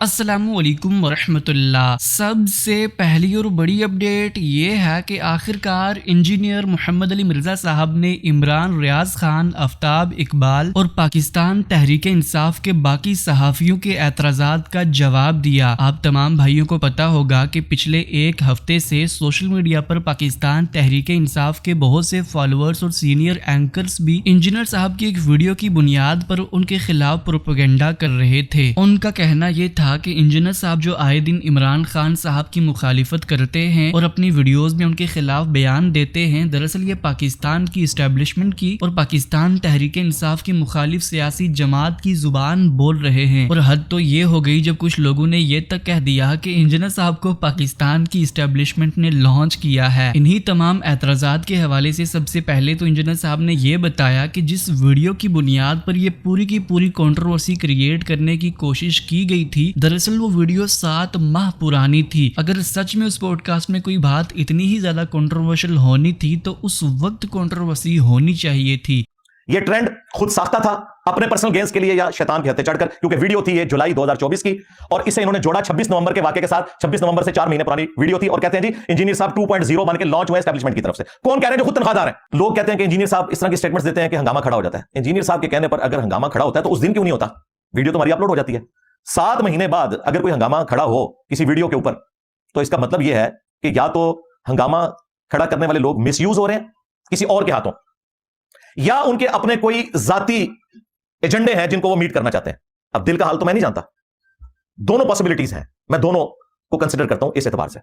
السلام علیکم ورحمۃ اللہ۔ سب سے پہلی اور بڑی اپڈیٹ یہ ہے کہ آخرکار انجینئر محمد علی مرزا صاحب نے عمران ریاض خان، آفتاب اقبال اور پاکستان تحریک انصاف کے باقی صحافیوں کے اعتراضات کا جواب دیا۔ آپ تمام بھائیوں کو پتا ہوگا کہ پچھلے ایک ہفتے سے سوشل میڈیا پر پاکستان تحریک انصاف کے بہت سے فالوورز اور سینئر اینکرز بھی انجینئر صاحب کی ایک ویڈیو کی بنیاد پر ان کے خلاف پروپیگنڈا کر رہے تھے۔ ان کا کہنا یہ تھا کہ انجینئر صاحب جو آئے دن عمران خان صاحب کی مخالفت کرتے ہیں اور اپنی ویڈیوز میں ان کے خلاف بیان دیتے ہیں، دراصل یہ پاکستان کی اسٹیبلشمنٹ کی اور پاکستان تحریک انصاف کی مخالف سیاسی جماعت کی زبان بول رہے ہیں۔ اور حد تو یہ ہو گئی جب کچھ لوگوں نے یہ تک کہہ دیا کہ انجینئر صاحب کو پاکستان کی اسٹیبلشمنٹ نے لانچ کیا ہے۔ انہی تمام اعتراضات کے حوالے سے سب سے پہلے تو انجینئر صاحب نے یہ بتایا کہ جس ویڈیو کی بنیاد پر یہ پوری کی پوری کنٹروورسی کریٹ کرنے کی کوشش کی گئی تھی، دراصل وہ ویڈیو 7 ماہ پرانی تھی۔ اگر سچ میں اس پوڈ کاسٹ میں کوئی بات اتنی ہی زیادہ کنٹروورشل ہونی تھی تو اس وقت کنٹروورسی ہونی چاہیے تھی۔ یہ ٹرینڈ خود ساختہ تھا اپنے پرسنل گینز کے لیے یا شیطان کے ہتھے چڑھ کر، کیونکہ ویڈیو تھی یہ جولائی 2024 کی، اور اسے انہوں نے جوڑا 26 نومبر کے واقعے کے ساتھ۔ 26 نومبر سے 4 مہینے پرانی ویڈیو تھی، اور کہتے ہیں جی انجینئر صاحب 2.0 بن کے لانچ ہوئے اسٹیبلشمنٹ کی طرف سے۔ کون کہہ رہے ہیں؟ جو خود تنخواہ دار ہیں۔ لوگ کہتے ہیں کہ انجینئر صاحب اس طرح کی سٹیٹمنٹس دیتے ہیں کہ ہنگامہ کھڑا ہو جاتا ہے۔ انجینئر صاحب کے کہنے پر اگر ہنگامہ کھڑا ہوتا ہے تو اس دن کیوں نہیں ہوتا؟ ویڈیو تمہاری اپلوڈ ہو جاتی ہے۔ 7 مہینے بعد اگر کوئی ہنگامہ کھڑا ہو کسی ویڈیو کے اوپر تو اس کا مطلب یہ ہے کہ یا تو ہنگامہ کھڑا کرنے والے لوگ مس یوز ہو رہے ہیں کسی اور کے ہاتھوں، یا ان کے اپنے کوئی ذاتی ایجنڈے ہیں جن کو وہ میٹ کرنا چاہتے ہیں۔ اب دل کا حال تو میں نہیں جانتا، دونوں پاسبلٹیز ہیں، میں دونوں کو کنسیڈر کرتا ہوں اس اعتبار سے،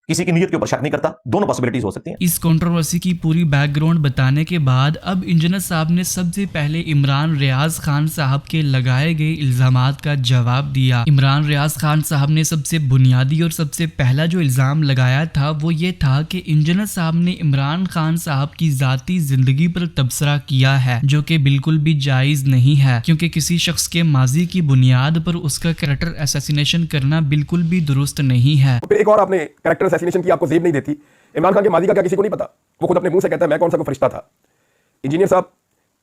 کسی کی نیت کے اوپر شک نہیں کرتا، دونوں پاسبلٹیز ہو سکتی ہیں۔ اس کنٹروورسی کی پوری بیک گراؤنڈ بتانے کے بعد اب انجینئر صاحب نے سب سے پہلے عمران ریاض خان صاحب کے لگائے گئے الزامات کا جواب دیا۔ عمران ریاض خان صاحب نے سب سے بنیادی اور سب سے پہلا جو الزام لگایا تھا وہ یہ تھا کہ انجینئر صاحب نے عمران خان صاحب کی ذاتی زندگی پر تبصرہ کیا ہے، جو کہ بالکل بھی جائز نہیں ہے، کیونکہ کسی شخص کے ماضی کی بنیاد پر اس کا کریکٹر اسیسینیشن کرنا بالکل بھی درست نہیں ہے۔ پھر ایک اور آپ نے کریکٹر اسیسینیشن کی، آپ کو زیب نہیں دیتی۔ عمران خان کے ماضی کا کیا کسی کو نہیں پتا؟ وہ خود اپنے منہ سے کہتا ہے میں کون سا کوئی فرشتہ تھا۔ انجینئر صاحب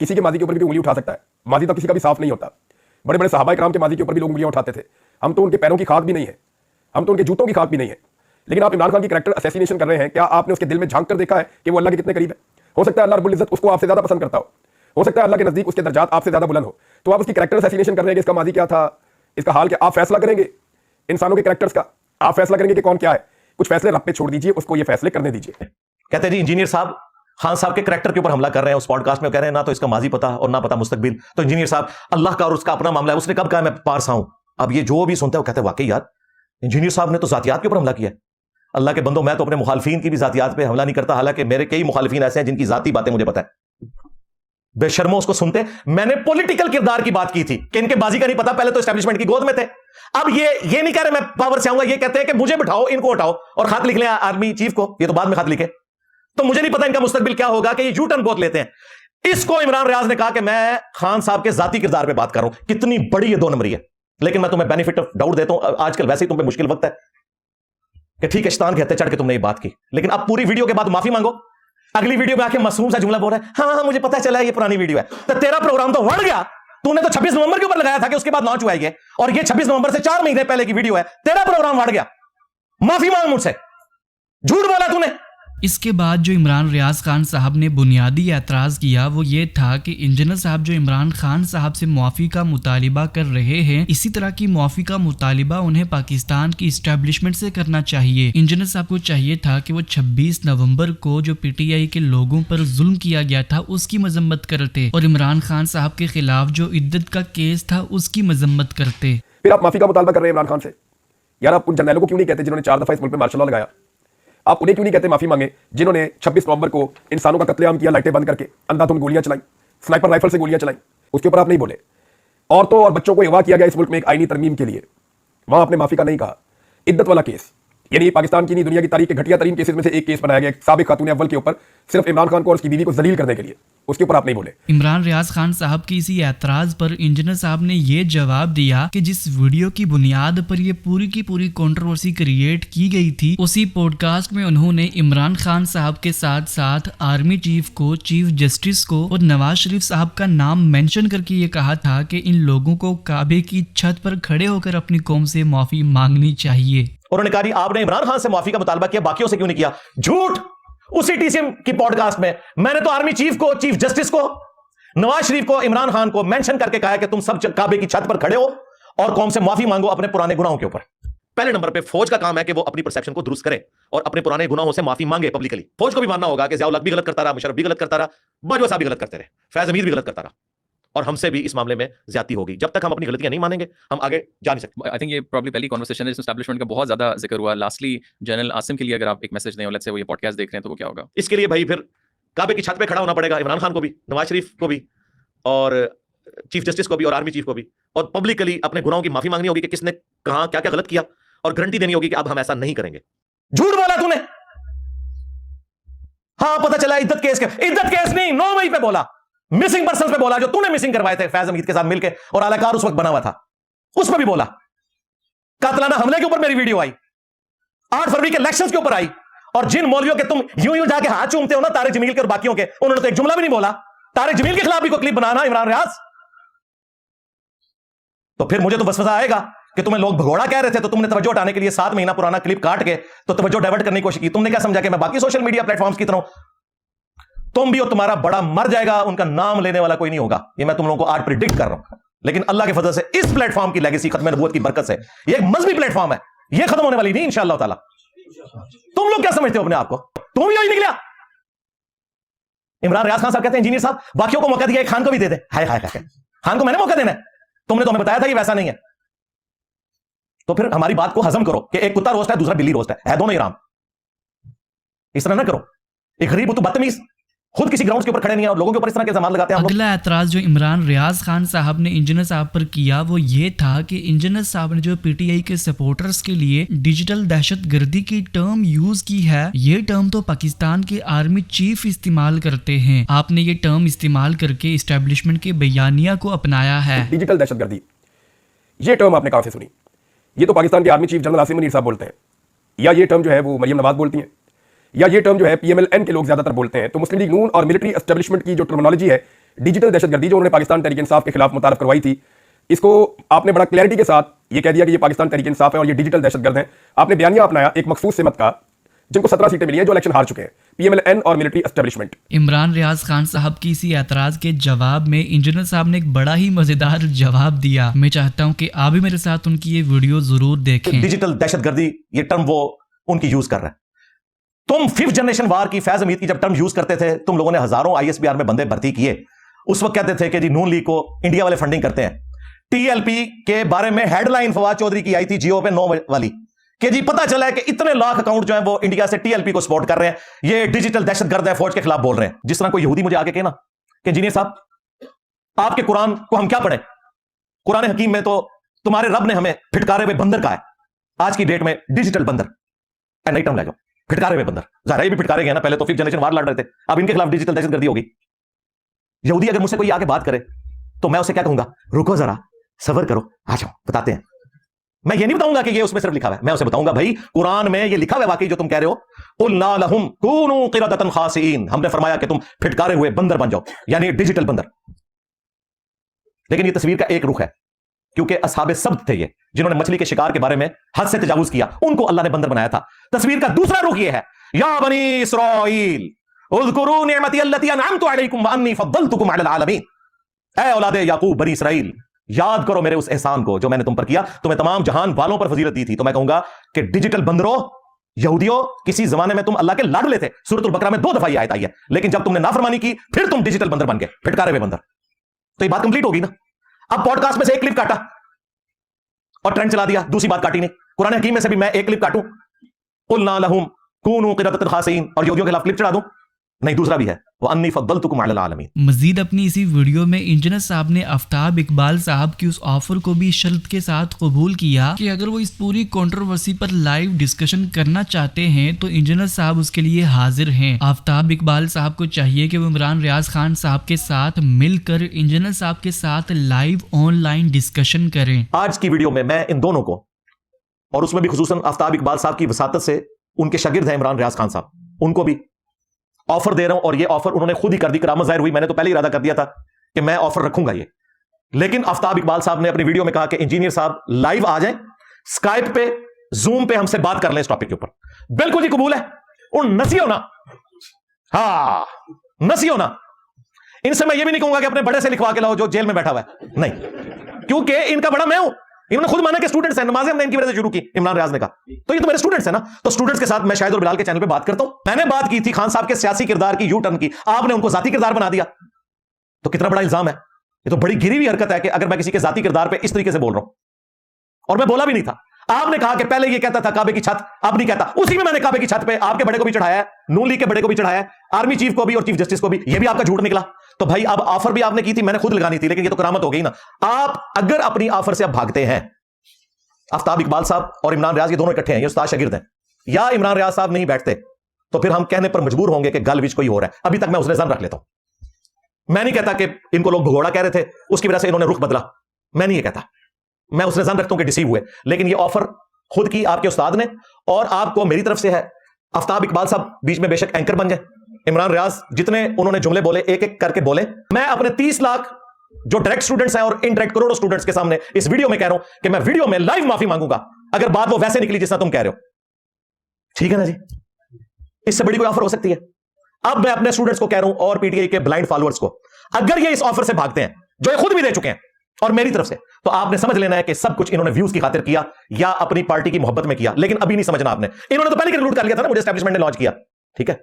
کسی کے ماضی کے اوپر بھی انگلی اٹھا سکتا ہے، ماضی تو کسی کا بھی صاف نہیں ہوتا۔ بڑے بڑے صحابہ کرام کے ماضی کے اوپر بھی لوگ انگلیاں اٹھاتے تھے، ہم تو ان کے پیروں کی خاک بھی نہیں ہے، ہم تو ان کے جوتوں کی خاک بھی نہیں ہے، لیکن آپ عمران خان کی کریکٹر اسیسینیشن کر رہے ہیں۔ کیا آپ نے اس کے دل میں جھانک کر دیکھا ہے کہ وہ اللہ کے کتنے قریب ہے؟ ہو سکتا ہے اللہ رب العزت اس کو آپ سے زیادہ پسند کرتا ہو سکتا ہے اللہ کے نزدیک اس کے درجات آپ سے زیادہ بلند ہو، تو آپ اس کی کریکٹر اسیسینیشن کر رہے ہیں کہ اس کا ماضی کیا تھا، اس کا حال کیا۔ آپ فیصلہ کریں گے انسانوں کے کریکٹرز کا، آپ فیصلہ کریں گے کہ کون کیا ہے۔ کچھ فیصلے رب پہ چھوڑ دیجئے، اس کو یہ فیصلے کرنے دیجئے۔ کہتے ہیں جی انجینئر صاحب خان صاحب کے کریکٹر کے اوپر حملہ کر رہے ہیں، اس پوڈ کاسٹ میں کہہ رہے ہیں نہ تو اس کا ماضی پتا اور نہ پتا مستقبل، تو انجینئر صاحب اللہ کا اور اس کا اپنا معاملہ ہے، اس نے کب کہا میں پارسا ہوں؟ اب یہ جو بھی سنتا ہے وہ کہتا ہے واقعی یار انجینئر صاحب نے تو ذاتیات کے اوپر حملہ کیا ہے۔ اللہ کے بندوں، میں تو اپنے مخالفین کی بھی ذاتیات پہ حملہ نہیں کرتا، حالانکہ میرے کئی مخالفین ایسے ہیں جن کی ذاتی باتیں مجھے پتہ ہے۔ بے شرمو اس کو سنتے، میں نے پولیٹیکل کردار کی بات کی تھی کہ ان کے بازی کا نہیں پتا، پہلے تو اسٹیبلشمنٹ کی گود میں تھے۔ اب یہ نہیں کہہ رہے میں پاور سے آؤں گا، یہ کہتے ہیں کہ مجھے بٹھاؤ، ان کو ہٹاؤ اور خط لکھ لیں آرمی چیف کو، یہ تو بعد میں خط لکھے، تو مجھے نہیں پتا ان کا مستقبل کیا ہوگا کہ یہ یو ٹرن بہت لیتے ہیں۔ اس کو عمران ریاض نے کہا کہ میں خان صاحب کے ذاتی کردار پہ بات کر رہا ہوں، کتنی بڑی یہ 2 نمبری ہے، لیکن میں تمہیں بینیفٹ آف ڈاؤٹ دیتا ہوں، آج کل ویسے ہی تم پہ مشکل وقت ہے کہ ٹھیک ہے شیطان کے ہتھے چڑھ کے تم نے یہ بات کی، لیکن اب پوری ویڈیو کے بعد معافی مانگو۔ اگلی ویڈیو میں آ کے معصوم سا جملہ بول رہا ہے ہاں مجھے پتا چلا ہے یہ پرانی ویڈیو ہے، تو تیرا پروگرام تو وڑ گیا، تو نے تو 26 نومبر کے اوپر لگایا تھا کہ اس کے بعد لانچ ہوا ہے، اور یہ 26 نومبر سے 4 مہینے پہلے کی ویڈیو ہے، تیرا پروگرام وڑ گیا، معافی مانگ مجھ سے، جھوٹ بولا تو نے۔ اس کے بعد جو عمران ریاض خان صاحب نے بنیادی اعتراض کیا وہ یہ تھا کہ انجینئر صاحب جو عمران خان صاحب سے معافی کا مطالبہ کر رہے ہیں، اسی طرح کی معافی کا مطالبہ انہیں پاکستان کی اسٹیبلشمنٹ سے کرنا چاہیے۔ انجینئر صاحب کو چاہیے تھا کہ وہ 26 نومبر کو جو پی ٹی آئی کے لوگوں پر ظلم کیا گیا تھا اس کی مذمت کرتے، اور عمران خان صاحب کے خلاف جو عدت کا کیس تھا اس کی مذمت کرتے۔ پھر آپ معافی کا مطالبہ کر رہے ہیں عمران خان سے، یار آپ ان جرنیلوں کو کیوں نہیں کہتے جنہوں نے 4 دفعہ اس ملک میں مارشل لا لگایا؟ آپ انہیں کیوں نہیں کہتے معافی مانگے جنہوں نے 26 نومبر کو انسانوں کا قتل عام کیا، لائٹیں بند کر کے، اندھا دھند گولیاں چلائیں، سنائپر رائفل سے گولیاں چلائیں، اس کے اوپر آپ نہیں بولے۔ عورتوں اور بچوں کو اغوا کیا گیا اس ملک میں ایک آئینی ترمیم کے لیے، وہاں آپ نے معافی کا نہیں کہا۔ عدت والا کیس، یعنی پاکستان کی نہیں دنیا کی تاریخ کے گھٹیا ترین کیسز میں سے ایک کیس بنایا گیا ایک سابق خاتون اول کے اوپر صرف عمران خان کو اور اس کی بیوی کو ذلیل کرنے کے لیے. اس کے اوپر آپ نہیں بولے. عمران ریاض خان صاحب کی اسی اعتراض پر انجینئر صاحب نے یہ جواب دیا کہ جس ویڈیو کی بنیاد پر یہ پوری کی پوری کنٹروورسی کریٹ کی گئی تھی اسی پوڈ کاسٹ میں انہوں نے عمران خان صاحب کے ساتھ ساتھ آرمی چیف کو, چیف جسٹس کو اور نواز شریف صاحب کا نام مینشن کر کے یہ کہا تھا کہ ان لوگوں کو کعبے کی چھت پر کھڑے ہو کر اپنی قوم سے معافی مانگنی چاہیے. انہوں نے کہا جی آپ نے عمران خان سے معافی کا مطالبہ کیا, باقیوں سے کیوں نہیں کیا؟ جھوٹ. اسی ٹی سی ایم کی پوڈ کاسٹ میں نے تو آرمی چیف کو, چیف جسٹس کو, نواز شریف کو, عمران خان کو مینشن کر کے کہا کہ تم سب کعبے کی چھت پر کھڑے ہو اور قوم سے معافی مانگو اپنے پرانے گناہوں کے اوپر. پہلے نمبر پہ فوج کا کام ہے کہ وہ اپنی پرسیپشن کو درست کرے اور اپنے پرانے گناہوں سے معافی مانگے پبلکلی. فوج کو بھی ماننا ہوگا کہ ضیاء الحق بھی غلط کرتا رہا, مشرف بھی غلط کرتا رہا, باجوہ صاحب بھی غلط کرتے رہے, فیض امیر بھی غلط کرتا رہا, اور ہم سے بھی اس معاملے میں زیادتی ہوگی. جب تک ہم اپنی غلطیاں نہیں مانیں گے ہم آگے جا نہیں سکتے. آئی تھنک یہ پرابلی پہلی کنورسیشن ہے جس میں اسٹیبلشمنٹ کا بہت زیادہ ذکر ہوا. لاسٹلی جنرل عاصم کے لیے اگر آپ ایک میسج دیں, لیٹس سے وہ یہ پوڈ کاسٹ دیکھ رہے ہیں, تو وہ کیا ہوگا؟ اس کے لیے بھائی پھر کعبے کی چھت پہ کھڑا ہونا پڑے گا عمران خان کو بھی, نواز شریف کو بھی, اور چیف جسٹس کو بھی, اور آرمی چیف کو بھی, اور پبلکلی اپنے گناہوں کی معافی مانگنی ہوگی کہ کس نے کہاں کیا کیا غلط کیا, اور گارنٹی دینی ہوگی کہ اب ہم ایسا نہیں کریں گے. جھوٹ بولا تو نے, ہاں پتہ چلا عدت کیس نہیں, 9 مئی پہ بولا, مسنگ پرسنز پہ بولا, جو تو نے مسنگ کروائے تھے فیض امید کے ساتھ مل کے, اور اعلی کار اس وقت بنا ہوا تھا, اس پہ بھی بولا. قاتلانہ حملے کے اوپر میری ویڈیو آئی, 8 فروری کے الیکشنز کے اوپر آئی, اور جن مولویوں کے تم یوں جا کے ہاتھ چومتے ہو نا طارق جمیل کے اور باقیوں کے, انہوں نے تو ایک جملہ بھی نہیں بولا. طارق جمیل کے خلاف بھی کوئی کلپ بنانا عمران ریاض, تو پھر مجھے تو وسوسہ آئے گا کہ تمہیں لوگ بھگوڑا کہہ رہے تھے تو تم نے توجہ ہٹانے کے لیے 7 مہینہ پرانا کلپ کاٹ کے تو توجہ ڈائیورٹ کرنے کی کوشش کی. تم نے کیا سمجھا کہ میں باقی سوشل میڈیا پلیٹ فارمز کی طرح تم بھی, اور تمہارا بڑا مر جائے گا, ان کا نام لینے والا کوئی نہیں ہوگا. یہ میں تم لوگوں کو آج پریڈکٹ کر رہا ہوں. لیکن اللہ کے فضل سے اس پلیٹ فارم کی لیگیسی ختم نبوت کی برکت سے, یہ ایک مذہبی پلیٹ فارم ہے, یہ ختم ہونے والی نہیں انشاءاللہ تعالی. تم لوگ کیا سمجھتے ہو اپنے آپ کو؟ تم بھی یہی نکلیا. عمران ریاض خان صاحب کہتے ہیں انجینئر صاحب باقیوں کو موقع دیا, ایک خان کو بھی دے دے. ہائے ہائے ہائے, خان کو میں نے موقع دینا ہے, تم نے تو ہمیں بتایا تھا یہ ویسا نہیں ہے. تو پھر ہماری بات کو ہضم کرو کہ ایک کتا روسٹ ہے, دوسرا بلی روسٹ ہے دونوں حرام. اس طرح نہ کرو. ایک غریب تو بدتمیز خود کسی گراؤنڈ کے اوپر کھڑے نہیں ہیں اور لوگوں کے اوپر اس طرح کے الزامات لگاتے ہیں. اگلا اعتراض جو عمران ریاض خان صاحب نے انجینئر صاحب پر کیا وہ یہ تھا کہ انجینئر صاحب نے جو پی ٹی آئی کے سپورٹرز کے لیے ڈیجیٹل دہشت گردی کی ٹرم یوز کی ہے, یہ ٹرم تو پاکستان کے آرمی چیف استعمال کرتے ہیں. آپ نے یہ ٹرم استعمال کر کے اسٹیبلشمنٹ کے بیانیہ کو اپنایا ہے. ڈیجیٹل دہشت گردی, یہ ٹرم آپ نے کہاں سے سنی؟ یہ تو پاکستان کے army chief general Asim Munir صاحب بولتے ہیں, یا یہ ٹرم جو ہے وہ مریم نواز بولتی ہیں, یا یہ ٹرم جو ہے پی ایم ایل این کے لوگ زیادہ تر بولتے ہیں. تو مسلم لیگ نون اور ملٹری اسٹیبلشمنٹ کی جو ٹرمنالوجی ہے ڈیجیٹل دہشت گردی جو انہوں نے پاکستان تحریک انصاف کے خلاف متعارف کروائی تھی, اس کو آپ نے بڑا کلیئرٹی کے ساتھ یہ کہہ دیا کہ یہ پاکستان تحریک انصاف ہے اور یہ ڈیجیٹل دہشت گرد ہیں. آپ نے بیانیہ اپنایا ایک مخصوص سمت کا جن کو 17 سیٹیں ملی ہیں جو الیکشن ہار چکے ہیں, پی ایم ایل این اور ملٹری اسٹیبلشمنٹ. عمران ریاض خان صاحب کی اسی اعتراض کے جواب میں انجینئر صاحب نے ایک بڑا ہی مزیدار جواب دیا. میں چاہتا ہوں کہ آپ بھی میرے ساتھ ان کی یہ ویڈیو ضرور دیکھیں. ڈیجیٹل دہشت گردی یہ ٹرم وہ ان کی یوز کر رہے ہیں. تم 5th جنریشن وار کی فیض امید کی جب ٹرم یوز کرتے تھے, تم لوگوں نے ہزاروں آئی ایس بی آر میں بندے بھرتی کیے. اس وقت کہتے تھے کہ جی نون لیگ کو انڈیا والے فنڈنگ کرتے ہیں. ٹی ایل پی کے بارے میں ہیڈ لائن فواد چودھری کی آئی تھی جیو پہ 9 والی کہ جی پتا چلا ہے کہ اتنے لاکھ اکاؤنٹ جو ہیں وہ انڈیا سے ٹی ایل پی کو سپورٹ کر رہے ہیں, یہ ڈیجیٹل دہشت گرد ہے, فوج کے خلاف بول رہے ہیں. جس طرح کوئی یہودی مجھے آگے کہنا کہ انجینئر صاحب آپ کے قرآن کو ہم کیا پڑھیں, قرآن حکیم میں تو تمہارے رب نے ہمیں پھٹکارے ہوئے بندر کہا ہے. آج کی ڈیٹ میں ڈیجیٹل بندر نئی ٹرم لے جاؤ, پھٹکارے ہوئے بندر. ظاہر یہ بھی پھٹکارے گئے نا, پہلے تو 5th جنریشن وار لڑ رہے تھے, اب ان کے خلاف ڈیجیٹل دہشت گردی ہوگی. یہودی اگر مجھ سے کوئی آ کے بات کرے تو میں اسے کیا کہوں گا, رکو ذرا صبر کرو, آ جاؤ بتاتے ہیں. میں یہ نہیں بتاؤں گا کہ یہ اس میں صرف لکھا ہوا ہے, میں اسے بتاؤں گا بھائی قرآن میں یہ لکھا ہوا ہے واقعی جو تم کہہ رہے ہو. قلنا لهم كونوا قردة خاسئين, ہم نے فرمایا کہ تم پھٹکارے ہوئے بندر بن جاؤ, یعنی ڈیجیٹل بندر. لیکن یہ تصویر کا ایک رخ ہے, کیونکہ اصحاب سبت تھے یہ جنہوں نے مچھلی کے شکار کے بارے میں حد سے تجاوز کیا, ان کو اللہ نے بندر بنایا تھا. تصویر کا دوسرا رخ یہ ہے, یا بنی اسرائیل اذکروا نعمتی التي انعمت علیکم وانی فضلتکم علی العالمین. اے اولاد یعقوب بنی اسرائیل, یاد کرو میرے اس احسان کو جو میں نے تم پر کیا, تمہیں تمام جہان والوں پر فضیلت دی تھی. تو میں کہوں گا کہ ڈیجیٹل بندروں, یہودیوں, کسی زمانے میں تم اللہ کے لاڈلے تھے. سورۃ البقرہ میں 2 دفعہ یہ آیت آئی ہے, لیکن جب تم نے نافرمانی کی پھر تم ڈیجیٹل بندر بن گئے, پھٹکارے ہوئے بندر. تو یہ بات کمپلیٹ ہوگی نا. اب پوڈ کاسٹ میں سے ایک کلپ کاٹا اور ٹرینڈ چلا دیا, دوسری بات کاٹی نہیں. قرآن حکیم میں سے بھی میں ایک کلپ کاٹوں, قلنا لهم كونوا قردة خاسئين, اور یہودیوں کے خلاف کلپ چڑھا دوں, نہیں دوسرا بھی ہے وہ انی فضلتکم علی العالمین. مزید اپنی اسی ویڈیو میں انجینئر صاحب نے آفتاب اقبال صاحب کی اس آفر کو بھی شرط کے ساتھ قبول کیا کہ اگر وہ اس پوری کنٹروورسی پر لائیو ڈسکشن کرنا چاہتے ہیں تو انجینئر صاحب اس کے لیے حاضر ہیں. آفتاب اقبال صاحب کو چاہیے کہ وہ عمران ریاض خان صاحب کے ساتھ مل کر انجینئر صاحب کے ساتھ لائیو آن لائن ڈسکشن کریں. آج کی ویڈیو میں ان دونوں کو اور اس میں بھی خصوصاً آفتاب اقبال صاحب کی وساطت سے ان کے شاگرد ہیں عمران ریاض خان صاحب, ان کو بھی آفر دے رہا ہوں, اور یہ آفر انہوں نے خود ہی کر دی, کرامت ظاہر ہوئی. میں نے تو پہلے ہی ارادہ کر دیا تھا کہ میں آفر رکھوں گا یہ, لیکن آفتاب اقبال صاحب نے اپنی ویڈیو میں کہا کہ انجینئر صاحب لائیو آ جائیں, اسکائپ پہ زوم پہ ہم سے بات کر لیں اس ٹاپک کے اوپر. بالکل جی قبول ہے. ان نسی ہونا, ہاں نسی ہونا, ان سے میں یہ بھی نہیں کہوں گا کہ اپنے بڑے سے لکھوا کے لاؤ جو جیل میں بیٹھا ہوا ہے, نہیں, کیونکہ ان کا بڑا میں ہوں. انہوں نے خود مانا کہ اسٹوڈنٹس ہیں, نمازیں ہم نے ان کی وجہ سے شروع کی, عمران ریاض نے کہا تو یہ تو میرے اسٹوڈنٹس ہیں نا, تو اسٹوڈنٹس کے ساتھ میں شاہد اور بلال کے چینل پہ بات کرتا ہوں. میں نے بات کی تھی خان صاحب کے سیاسی کردار کی, یو ٹرن کی, آپ نے ان کو ذاتی کردار بنا دیا, تو کتنا بڑا الزام ہے. یہ تو بڑی گری ہوئی حرکت ہے کہ اگر میں کسی کے ذاتی کردار پہ اس طریقے سے بول رہا ہوں, اور میں بولا بھی نہیں تھا. آپ نے کہا کہ پہلے یہ کہتا تھا کعبے کی چھت, اب نہیں کہتا. اسی میں نے کعبے کی چھت پہ آپ کے بڑے کو بھی چڑھایا ہے, نون لیگ کے بڑے کو بھی چڑھایا ہے, آرمی چیف کو بھی اور چیف جسٹس کو بھی. یہ بھی آپ کا جھوٹ نکلا. تو بھائی اب آفر بھی آپ نے کی تھی, میں نے خود لگانی تھی, لیکن یہ تو کرامت ہو گئی نا. آپ اگر اپنی آفر سے اب بھاگتے ہیں, آفتاب اقبال صاحب اور عمران ریاض یہ دونوں اکٹھے ہیں, یہ استاد شاگرد ہیں, یا عمران ریاض صاحب نہیں بیٹھتے تو پھر ہم کہنے پر مجبور ہوں گے کہ گل وچ کوئی اور ہے. ابھی تک میں اس نے زن رکھ لیتا ہوں. میں نہیں کہتا کہ ان کو لوگ بھگوڑا کہہ رہے تھے اس کی وجہ سے انہوں نے رخ بدلا, میں نہیں یہ کہتا. میں اس نے زن رکھتا ہوں کہ ڈیسیو ہوئے, لیکن یہ آفر خود کی آپ کے استاد نے, اور آپ کو میری طرف سے ہے. آفتاب اقبال صاحب بیچ میں بے شک اینکر بن جائیں, عمران ریاض جتنے انہوں نے جملے بولے ایک ایک کر کے بولیں. میں اپنے 30 لاکھ جو ڈائریکٹ اسٹوڈنٹس ہیں اور انڈائریکٹ کروڑوں اسٹوڈنٹس کے سامنے اس ویڈیو میں کہہ رہا ہوں کہ میں ویڈیو میں لائیو معافی مانگوں گا اگر بات وہ ویسے نکلی جس طرح تم کہہ رہے ہو. ٹھیک ہے نا جی, اس سے بڑی کوئی آفر ہو سکتی ہے؟ اب میں اپنے اسٹوڈنٹس کو کہہ رہا ہوں اور پی ٹی آئی کے بلائنڈ فالوورز کو, اگر یہ اس آفر سے بھاگتے ہیں جو یہ خود بھی دے چکے ہیں اور میری طرف سے, تو آپ نے سمجھ لینا ہے کہ سب کچھ انہوں نے ویوز کی خاطر کیا یا اپنی پارٹی کی محبت میں کیا. لیکن ابھی نہیں سمجھنا آپ نے, انہوں نے تو پہلے کنکلوڈ کر لیا تھا نا, مجھے اسٹیبلشمنٹ نے لانچ کیا. ٹھیک ہے,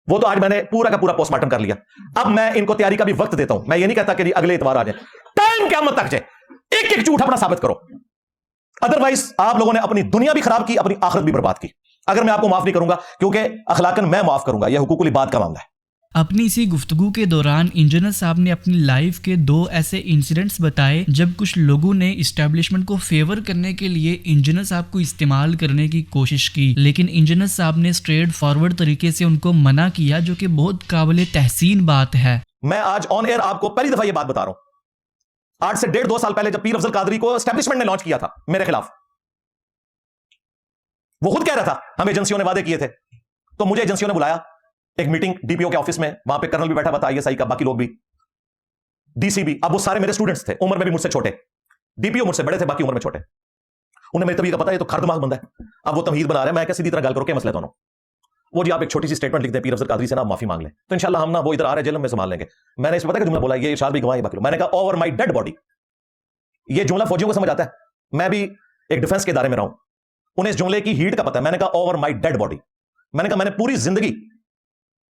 وہ تو آج میں نے پورا کا پورا پوسٹ مارٹم کر لیا. اب میں ان کو تیاری کا بھی وقت دیتا ہوں. میں یہ نہیں کہتا کہ اگلے اتوار آ جائیں, ٹائم قیامت تک جائے, ایک ایک جھوٹ اپنا ثابت کرو. ادروائز آپ لوگوں نے اپنی دنیا بھی خراب کی, اپنی آخرت بھی برباد کی. اگر میں آپ کو معاف نہیں کروں گا, کیونکہ اخلاقاً میں معاف کروں گا, یہ حقوق العباد کا معاملہ ہے. اپنی اسی گفتگو کے دوران انجینئر صاحب نے اپنی لائف کے 2 ایسے انسیڈنٹس بتائے جب کچھ لوگوں نے اسٹیبلشمنٹ کو فیور کرنے کے لیے انجینئر صاحب کو استعمال کرنے کی کوشش کی, لیکن انجینئر صاحب نے اسٹریٹ فارورڈ طریقے سے ان کو منع کیا, جو کہ بہت قابل تحسین بات ہے. میں آج آن ایئر آپ کو پہلی دفعہ یہ بات بتا رہا ہوں. آج سے 1.5-2 سال پہلے جب پیر افضل قادری کو اسٹیبلشمنٹ نے لانچ کیا تھا میرے خلاف, وہ خود کہہ رہا تھا ہم ایجنسیوں نے وعدے کیے تھے, تو مجھے ایجنسیوں نے بلایا ایک میٹنگ ڈی پی او کے آفس میں, وہاں پہ کرنل بھی بیٹھا ہوا تھا, آئی ایس آئی کا, باقی لوگ بھی, ڈی سی بھی. اب وہ سارے میرے اسٹوڈنٹس تھے, عمر میں بھی مجھ سے چھوٹے, ڈی پی او مجھ سے بڑے تھے, باقی عمر میں چھوٹے. انہیں میری طبیعت کا پتا ہے, یہ تو کھر دماغ بندہ ہے. اب وہ تمہید بنا رہے ہیں, میں کہ سیدھی طرح گل کرو کہ مسئلہ دونوں. وہ جی آپ ایک چھوٹی سی اسٹیٹمنٹ لکھ دیں پیر افضل قادری سے نا, معافی مانگ لیں, تو انشاءاللہ ہم نا وہ ادھر آ رہے جیل میں سنبھال لیں گے. میں نے اس پتہ کہ جملہ بولا, یہ ارشاد بھی گواہ, باقی لوگ. میں نے کہا اوور مائی ڈیڈ باڈی. یہ جملہ فوجیوں کو سمجھ آتا ہے, میں بھی ایک ڈیفنس کے ادارے میں رہا ہوں, انہیں اس جملے کی ہیٹ کا پتا ہے. میں نے کہا اوور مائی ڈیڈ باڈی. میں نے کہا میں نے پوری زندگی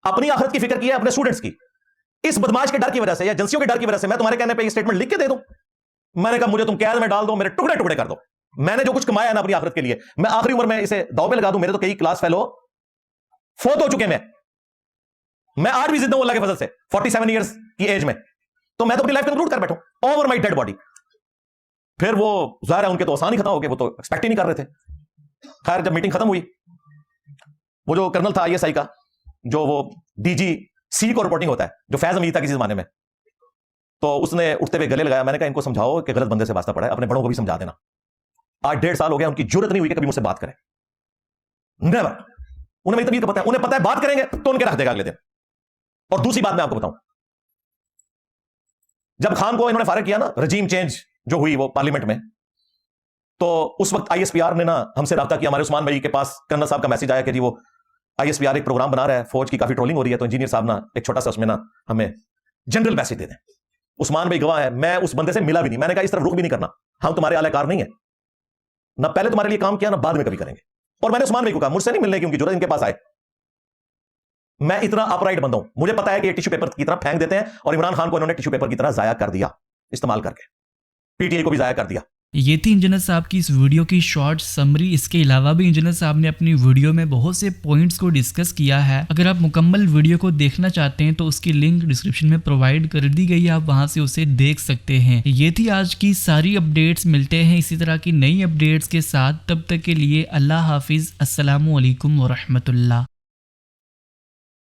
اپنی آخرت کی فکر کی ہے, اپنے اسٹوڈنٹس کی. اس بدماش کے ڈر کی وجہ سے یا ایجنسیوں کے ڈر کی وجہ سے میں تمہارے کہنے پہ یہ اسٹیٹمنٹ لکھ کے دے دوں. میں نے کہا مجھے تم قید میں ڈال دو, میرے ٹکڑے ٹکڑے کر دو, میں نے جو کچھ کمایا ہے نا اپنی آخرت کے لیے, میں آخری عمر میں اسے داؤ پہ لگا دوں. میرے تو کئی کلاس فیلو فوت ہو چکے, میں آج بھی زندہ ہوں اللہ کے فضل سے 47 ایئرس کی ایج میں, تو میں تو اپنی لائف کنکلوڈ کر بیٹھوں اوور مائی ڈیڈ باڈی. پھر وہ ظاہر ہے ان کے تو آسان ہی ختم ہو گئے, وہ تو ایکسپیکٹ ہی نہیں کر رہے تھے. خیر جب میٹنگ ختم ہوئی, وہ جو کرنل تھا آئی ایس آئی کا, جو وہ ڈی جی سی کو رپورٹنگ ہوتا ہے, جو فیض امید تھا کسی زمانے میں, تو اس نے اٹھتے ہوئے گلے لگایا. میں نے کہا ان کو سمجھاؤ کہ غلط بندے سے واسطہ پڑا ہے, اپنے بڑوں کو بھی سمجھا دینا. آج 1.5 سال ہو گیا, ان کی جرت نہیں ہوئی کہ کبھی مجھ سے بات کریں. نیور. انہیں میری طبیعت کا پتا ہے, انہیں پتا ہے بات کریں گے تو ان کے رکھ دے گا اگلے دن. اور دوسری بات میں آپ کو بتاؤں, جب خان کو انہوں نے فارغ کیا نا, رجیم چینج جو ہوئی وہ پارلیمنٹ میں, تو اس وقت آئی ایس پی آر نے نا ہم سے رابطہ کیا. ہمارے عثمان بھائی کے پاس کرنل صاحب کا میسج آیا کہ جی وہ آئی ایس پی آر ایک پروگرام بنا رہا ہے, فوج کی کافی ٹرولنگ ہو رہی ہے, تو انجینئر صاحب نا ایک چھوٹا سا اس میں نا ہمیں جنرل میسج دے دیں. عثمان بھائی گواہ ہے, میں اس بندے سے ملا بھی نہیں. میں نے کہا اس طرف رخ بھی نہیں کرنا, ہم تمہارے اعلی کار نہیں ہیں, نہ پہلے تمہارے لیے کام کیا نہ بعد میں کبھی کریں گے. اور میں نے عثمان بھائی کو کہا مجھ سے نہیں ملنے کی ان کی ضرورت, ان کے پاس آئے. میں اتنا اپرائٹ بندہ ہوں, مجھے پتا ہے کہ یہ ٹیشو پیپر کی طرح پھینک دیتے ہیں, اور عمران خان کو انہوں نے ٹیشو پیپر کی طرح ضائع کر دیا استعمال کر کے, پی ٹی آئی کو بھی ضائع کر دیا. یہ تھی انجینئر صاحب کی اس ویڈیو کی شارٹ سمری. اس کے علاوہ بھی انجینئر صاحب نے اپنی ویڈیو میں بہت سے پوائنٹس کو ڈسکس کیا ہے. اگر آپ مکمل ویڈیو کو دیکھنا چاہتے ہیں تو اس کی لنک ڈسکرپشن میں پرووائڈ کر دی گئی ہے, آپ وہاں سے اسے دیکھ سکتے ہیں. یہ تھی آج کی ساری اپڈیٹس. ملتے ہیں اسی طرح کی نئی اپڈیٹس کے ساتھ, تب تک کے لیے اللہ حافظ. السلام علیکم ورحمۃ اللہ.